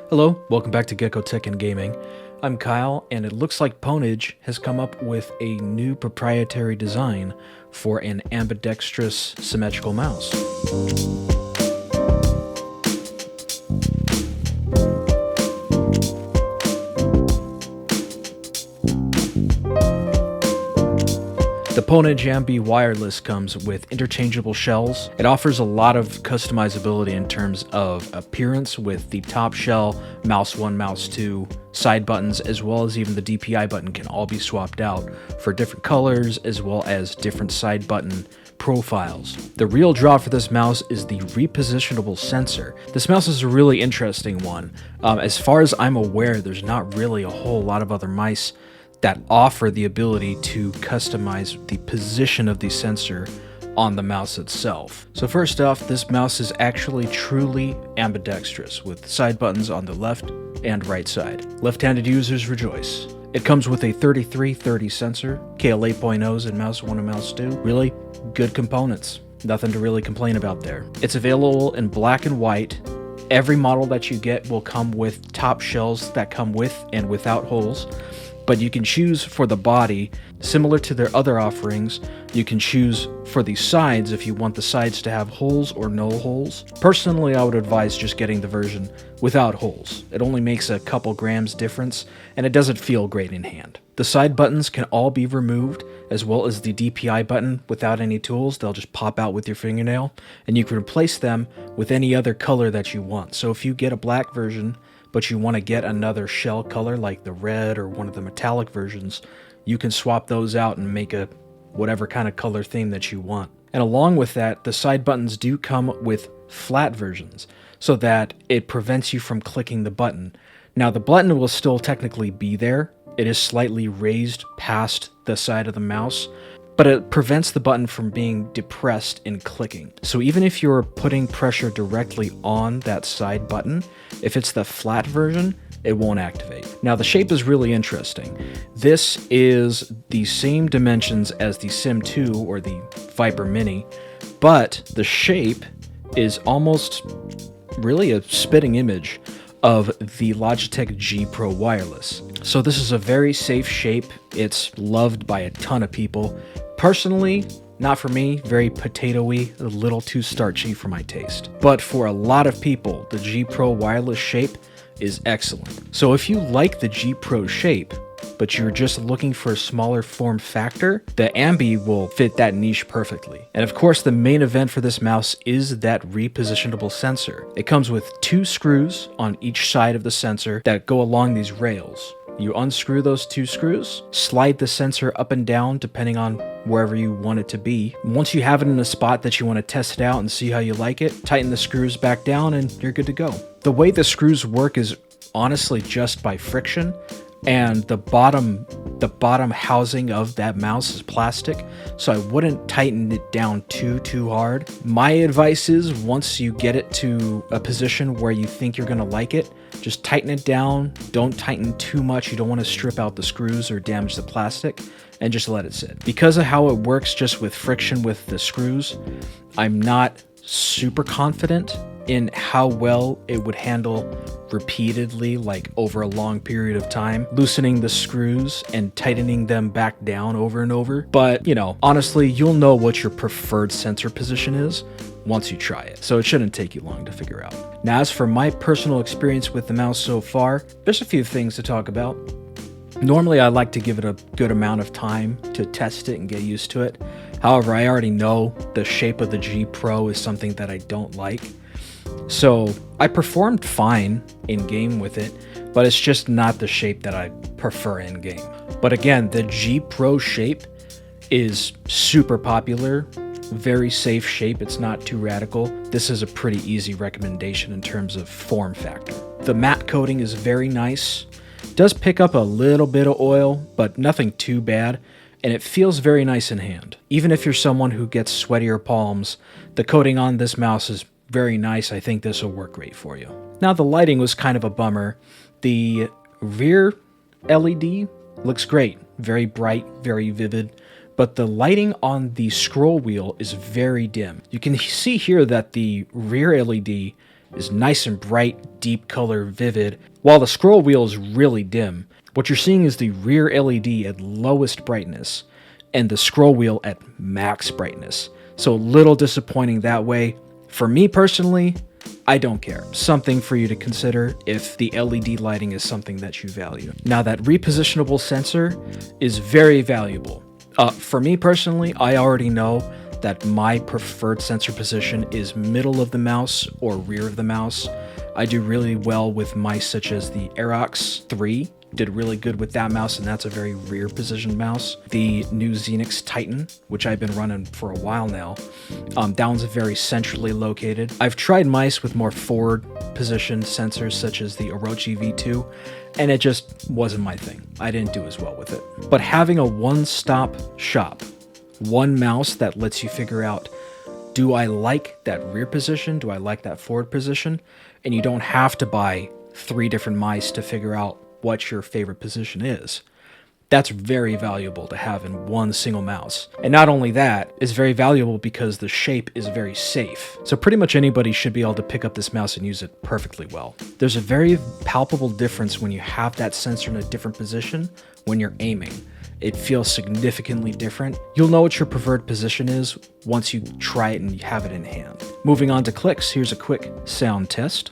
Hello, welcome back to Gecko Tech and Gaming. I'm Kyle, and it looks like Pwnage has come up with a new proprietary design for an ambidextrous symmetrical mouse. The Pwnage Ambi Wireless comes with interchangeable shells. It offers a lot of customizability in terms of appearance with the top shell, mouse 1, mouse 2, side buttons, as well as even the DPI button can all be swapped out for different colors as well as different side button profiles. The real draw for this mouse is the repositionable sensor. This mouse is a really interesting one. As far as I'm aware, there's not really a whole lot of other mice that offer the ability to customize the position of the sensor on the mouse itself. So first off, this mouse is actually truly ambidextrous with side buttons on the left and right side. Left-handed users rejoice. It comes with a 3330 sensor, kailh 8.0s in mouse 1 and mouse 2. Really good components. Nothing to really complain about there. It's available in black and white. Every model that you get will come with top shells that come with and without holes. But you can choose for the body, similar to their other offerings. You can choose for the sides if you want the sides to have holes or no holes. Personally, I would advise just getting the version without holes. It only makes a couple grams difference, and it doesn't feel great in hand. The side buttons can all be removed, as well as the DPI button without any tools. They'll just pop out with your fingernail, and you can replace them with any other color that you want. So if you get a black version, but you want to get another shell color like the red or one of the metallic versions, you can swap those out and make a whatever kind of color theme that you want. And along with that, the side buttons do come with flat versions so that it prevents you from clicking the button. Now the button will still technically be there. It is slightly raised past the side of the mouse, but it prevents the button from being depressed in clicking. So even if you're putting pressure directly on that side button, if it's the flat version, it won't activate. Now the shape is really interesting. This is the same dimensions as the Sim 2 or the Viper Mini, but the shape is almost really a spitting image of the Logitech G Pro Wireless. So this is a very safe shape. It's loved by a ton of people. Personally, not for me, very potato-y, a little too starchy for my taste. But for a lot of people, the G Pro Wireless shape is excellent. So if you like the G Pro shape, but you're just looking for a smaller form factor, the Ambi will fit that niche perfectly. And of course, the main event for this mouse is that repositionable sensor. It comes with 2 screws on each side of the sensor that go along these rails. You unscrew those 2 screws, slide the sensor up and down depending on wherever you want it to be. Once you have it in a spot that you want to test it out and see how you like it, tighten the screws back down and you're good to go. The way the screws work is honestly just by friction, and the bottom housing of that mouse is plastic, so I wouldn't tighten it down too hard. My advice is once you get it to a position where you think you're gonna like it, just tighten it down. Don't tighten too much. You don't want to strip out the screws or damage the plastic, and just let it sit. Because of how it works just with friction with the screws, I'm not super confident in how well it would handle repeatedly, like over a long period of time, loosening the screws and tightening them back down over and over. But, you know, honestly, you'll know what your preferred sensor position is once you try it, so it shouldn't take you long to figure out. Now, as for my personal experience with the mouse so far, there's a few things to talk about. Normally, I like to give it a good amount of time to test it and get used to it. However, I already know the shape of the G Pro is something that I don't like. So I performed fine in-game with it, but it's just not the shape that I prefer in-game. But again, the G Pro shape is super popular, very safe shape. It's not too radical. This is a pretty easy recommendation in terms of form factor. The matte coating is very nice. Does pick up a little bit of oil, but nothing too bad, and it feels very nice in hand. Even if you're someone who gets sweatier palms, the coating on this mouse is very nice. I think this will work great for you. Now, the lighting was kind of a bummer. The rear LED looks great, very bright, very vivid, but the lighting on the scroll wheel is very dim. You can see here that the rear LED is nice and bright, deep color, vivid, while the scroll wheel is really dim. What you're seeing is the rear LED at lowest brightness and the scroll wheel at max brightness. So a little disappointing that way. For me personally, I don't care. Something for you to consider if the LED lighting is something that you value. Now, that repositionable sensor is very valuable. For me personally, I already know that my preferred sensor position is middle of the mouse or rear of the mouse. I do really well with mice such as the Aerox 3. Did really good with that mouse, and that's a very rear positioned mouse. The new Xenix Titan, which I've been running for a while now, that one's very centrally located. I've tried mice with more forward positioned sensors such as the Orochi V2, and it just wasn't my thing. I didn't do as well with it. But having a one-stop shop, one mouse that lets you figure out, do I like that rear position? Do I like that forward position? And you don't have to buy 3 different mice to figure out what your favorite position is. That's very valuable to have in one single mouse. And not only that, it's very valuable because the shape is very safe. So pretty much anybody should be able to pick up this mouse and use it perfectly well. There's a very palpable difference when you have that sensor in a different position when you're aiming. It feels significantly different. You'll know what your preferred position is once you try it and you have it in hand. Moving on to clicks, here's a quick sound test.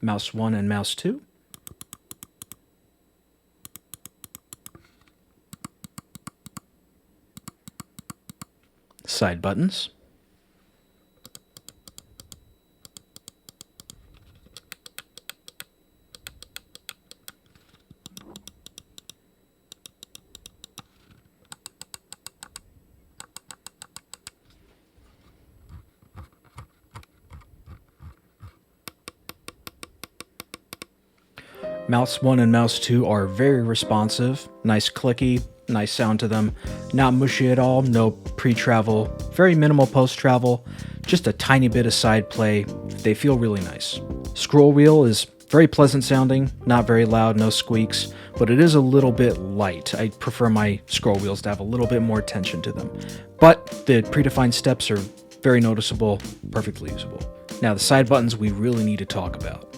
Mouse 1 and mouse 2. Side buttons. Mouse 1 and mouse 2 are very responsive, nice clicky, nice sound to them, not mushy at all, no pre-travel, very minimal post-travel, just a tiny bit of side play. They feel really nice. Scroll wheel is very pleasant sounding, not very loud, no squeaks, but it is a little bit light. I prefer my scroll wheels to have a little bit more tension to them. But the predefined steps are very noticeable, perfectly usable. Now the side buttons we really need to talk about.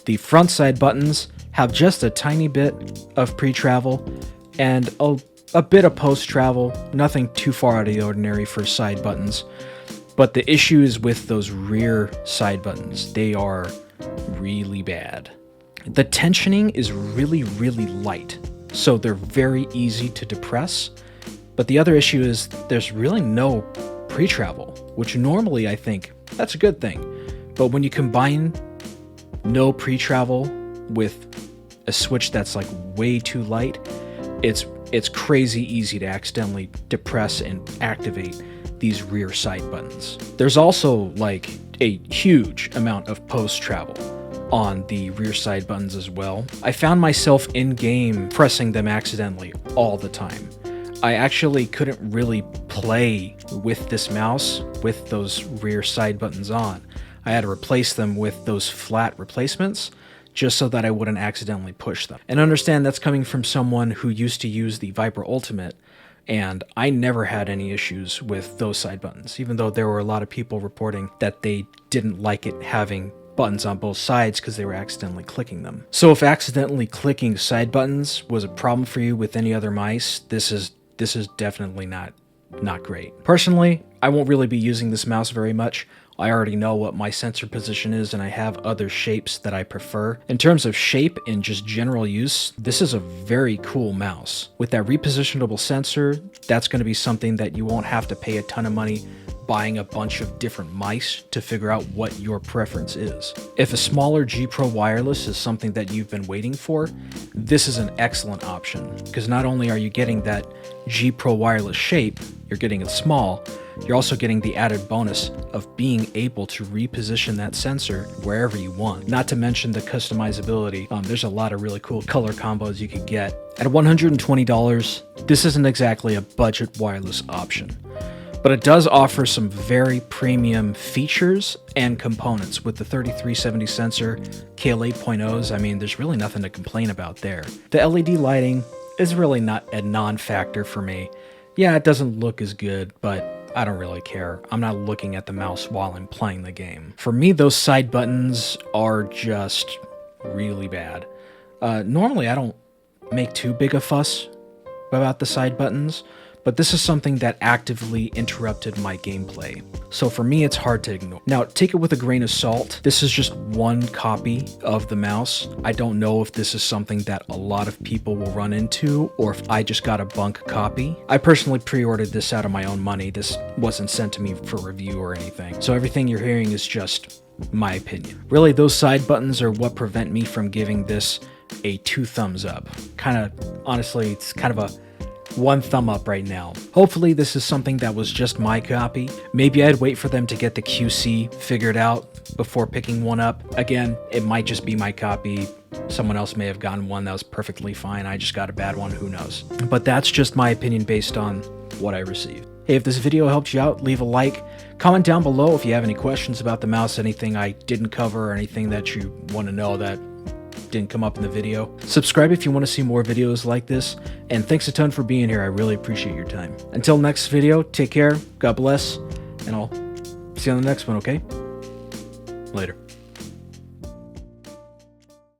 The front side buttons have just a tiny bit of pre-travel and a bit of post-travel, nothing too far out of the ordinary for side buttons. But the issue is with those rear side buttons. They are really bad. The tensioning is really, really light, so they're very easy to depress. But the other issue is there's really no pre-travel, which normally I think that's a good thing. But when you combine no pre-travel with a switch that's like way too light, it's crazy easy to accidentally depress and activate these rear side buttons. There's also like a huge amount of post travel on the rear side buttons as well. I found myself in game pressing them accidentally all the time. I actually couldn't really play with this mouse with those rear side buttons on. I had to replace them with those flat replacements just so that I wouldn't accidentally push them. And understand that's coming from someone who used to use the Viper Ultimate, and I never had any issues with those side buttons, even though there were a lot of people reporting that they didn't like it having buttons on both sides because they were accidentally clicking them. So if accidentally clicking side buttons was a problem for you with any other mice, this is definitely not great. Personally, I won't really be using this mouse very much. I already know what my sensor position is, and I have other shapes that I prefer. In terms of shape and just general use, this is a very cool mouse. With that repositionable sensor, that's going to be something that you won't have to pay a ton of money buying a bunch of different mice to figure out what your preference is. If a smaller G Pro wireless is something that you've been waiting for, this is an excellent option, because not only are you getting that G Pro wireless shape, you're getting it small, you're also getting the added bonus of being able to reposition that sensor wherever you want. Not to mention the customizability. There's a lot of really cool color combos you could get. At $120, this isn't exactly a budget wireless option, but it does offer some very premium features and components with the 3370 sensor, kailh 8.0s. I mean, there's really nothing to complain about there. The LED lighting is really not a non-factor for me. Yeah, it doesn't look as good, but I don't really care. I'm not looking at the mouse while I'm playing the game. For me, those side buttons are just really bad. Normally, I don't make too big a fuss about the side buttons, but this is something that actively interrupted my gameplay. So for me, it's hard to ignore. Now, take it with a grain of salt. This is just one copy of the mouse. I don't know if this is something that a lot of people will run into, or if I just got a bunk copy. I personally pre-ordered this out of my own money. This wasn't sent to me for review or anything. So everything you're hearing is just my opinion. Really, those side buttons are what prevent me from giving this a 2 thumbs up. Honestly, it's kind of a 1 thumb up right now. Hopefully this is something that was just my copy. Maybe I'd wait for them to get the QC figured out before picking one up. Again, it might just be my copy. Someone else may have gotten one that was perfectly fine. I just got a bad one, who knows. But that's just my opinion based on what I received. Hey, if this video helped you out, leave a like. Comment down below if you have any questions about the mouse, anything I didn't cover, or anything that you want to know that didn't come up in the video. Subscribe if you want to see more videos like this, and thanks a ton for being here. I really appreciate your time. Until next video, take care, God bless, and I'll see you on the next one, okay? Later.